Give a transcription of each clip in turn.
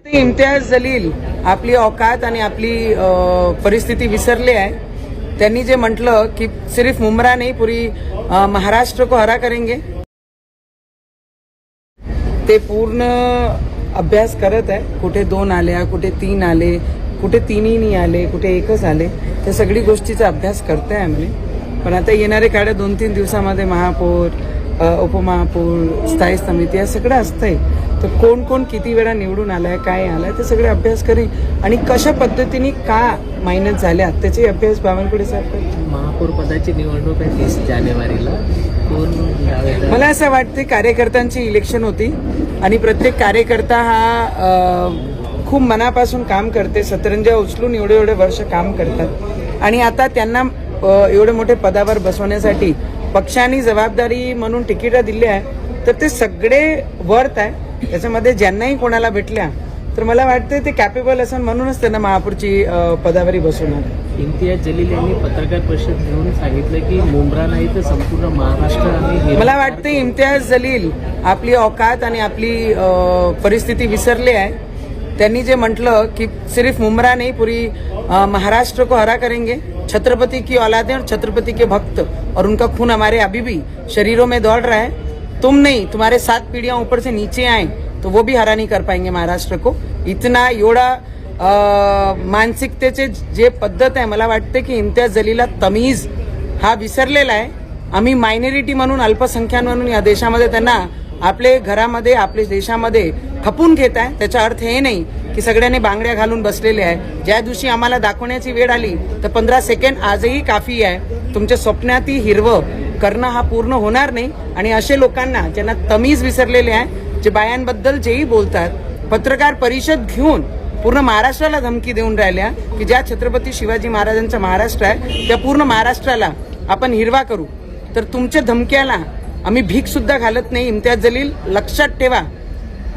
इम्तियाज जलील आपली औकात आणि आपली परिस्थिती विसरले आहे। त्यांनी जे म्हटलं की सिर्फ मुमरा नहीं पूरी महाराष्ट्र को हरा करेंगे, ते पूर्ण अभ्यास करत आहे। कुठे 2 आल्या, कुठे 3 आले, कुठे 3ही नाही आले, कुठे 1च आले, त्या सगळी गोष्टीचा अभ्यास करते आहे आम्ही। पण आता येणारे काढे 2-3 दिवसामध्ये महापौर, उपमहापौर, स्थायी समिती या सगळं असतंय। तर कोण कोण किती वेळा निवडून आलाय, काय आलाय, ते सगळे अभ्यास करी आणि कशा पद्धतीने का मायनस झाल्या त्याचे अभ्यास बावनकुळे साहेब करतील। महापौर पदाची निवडणूक आहे 30 जानेवारीला। मला असं वाटते कार्यकर्त्यांची इलेक्शन होती आणि प्रत्येक कार्यकर्ता हा खूप मनापासून काम करते, सतरंजा उचलून एवढे वर्ष काम करतात आणि आता त्यांना एवढे मोठे पदावर बसवण्यासाठी पक्षाने जबाबदारी म्हणून तिकीट दिली आहे। तर ते सगळे वर्थ आहे, त्याच्यामध्ये ज्यांनाही कोणाला भेटल्या तर मला वाटते ते कॅपेबल असं म्हणूनच त्यांना महापौरची पदावरी बसवणार। इम्तियाज जलील यांनी पत्रकार परिषद घेऊन सांगितलं की मुंब्रा नाही तर संपूर्ण महाराष्ट्र आणि मला वाटते इम्तियाज जलील आपली औकात आणि आपली परिस्थिती विसरले आहे। त्यांनी जे म्हटलं की सिर्फ मुमरा नहीं पूरी महाराष्ट्र को हरा करेंगे, छत्रपति की औलादें और छत्रपति के भक्त और उनका खून हमारे अभी भी शरीरों में दौड़ रहा है। तुम नहीं, तुम्हारे 7 पीढ़ियां ऊपर से नीचे आए तो वो भी हरा नहीं कर पाएंगे महाराष्ट्र को। इतना एवढा मानसिकतेचे जे पद्धत आहे, मला वाटते की इम्तियाज जलीलला तमीज हा विसरलेला आहे। आम्ही मायनॉरिटी म्हणून, अल्पसंख्याक म्हणून या देशामध्ये त्यांना आपले घरामध्ये, आपल्या देशामध्ये खपून घेत आहे। त्याचा अर्थ हे नाही की सगळ्यांनी बांगड्या घालून बसलेले आहे। ज्या दिवशी आम्हाला दाखवण्याची वेळ आली तर 15 सेकंड आजही काफी आहे। तुमच्या स्वप्नातही हिरवं करणं हा पूर्ण होणार नाही आणि असे लोकांना ज्यांना तमीज विसरलेले आहे, जे बायांबद्दल जेही बोलतात, पत्रकार परिषद घेऊन पूर्ण महाराष्ट्राला धमकी देऊन राहिल्या की ज्या छत्रपती शिवाजी महाराजांचा महाराष्ट्र आहे त्या पूर्ण महाराष्ट्राला आपण हिरवा करू, तर तुमच्या धमक्याला आम्ही भीक सुद्धा घालत नाही। इम्तियाज जलील लक्षात ठेवा,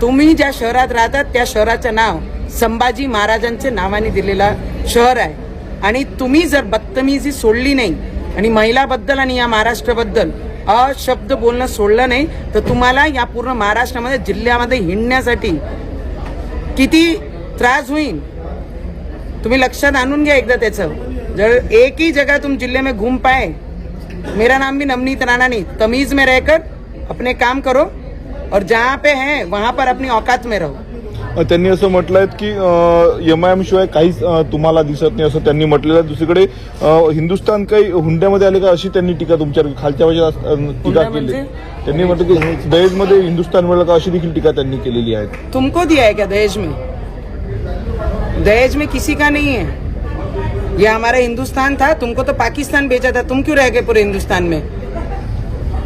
तुम्ही ज्या शहरात राहतात त्या शहराचं नाव संभाजी महाराजांच्या नावाने दिलेला शहर आहे आणि तुम्ही जर बदतमीजी सोडली नाही आणि महिलाबद्दल आणि या महाराष्ट्राबद्दल अशब्द बोलणं सोडलं नाही तर तुम्हाला या पूर्ण महाराष्ट्रामध्ये जिल्ह्यामध्ये हिंडण्यासाठी किती त्रास होईल तुम्ही लक्षात आणून घ्या एकदा त्याचं। जर एक ही जगह तुम जिले में घूम पाए, मेरा नाम भी नवनीत राणा नहीं, तमीज में रहकर अपने काम करो और जहाँ पे हैं वहाँ पर अपनी औकात में रहो। त्यांनी असं म्हटलंय की एमआयएम शिवाय काहीच तुम्हाला दिसत नाही असं त्यांनी म्हटलेलं आहे। दुसरीकडे हिंदुस्थान काही हुंड्यामध्ये आले का अशी त्यांनी टीका तुमच्या खालच्या टीका केली। त्यांनी म्हटलं की दहेजमध्ये हिंदुस्थान मिळालं का अशी देखील टीका त्यांनी केलेली आहे। तुमको दिया है क्या दहेज में? दहेज में किसी का नहीं है, ये हमारा हिंदुस्तान था, तुमको तो पाकिस्तान भेजा था, तुम क्यों रह गए पूरे हिंदुस्तान में?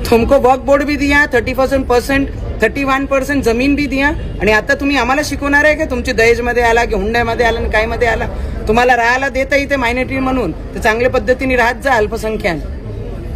तुमको वक्फ बोर्ड भी दिया, 31% जमीन भी दिया आणि आता तुम्ही आम्हाला शिकवणार आहे का तुमची दहेजमध्ये आला की हुंड्यामध्ये आला आणि काय मध्ये आला? तुम्हाला राहायला देता इथे मायनॉरिटी म्हणून तर चांगल्या पद्धतीने राहत जा अल्पसंख्याक।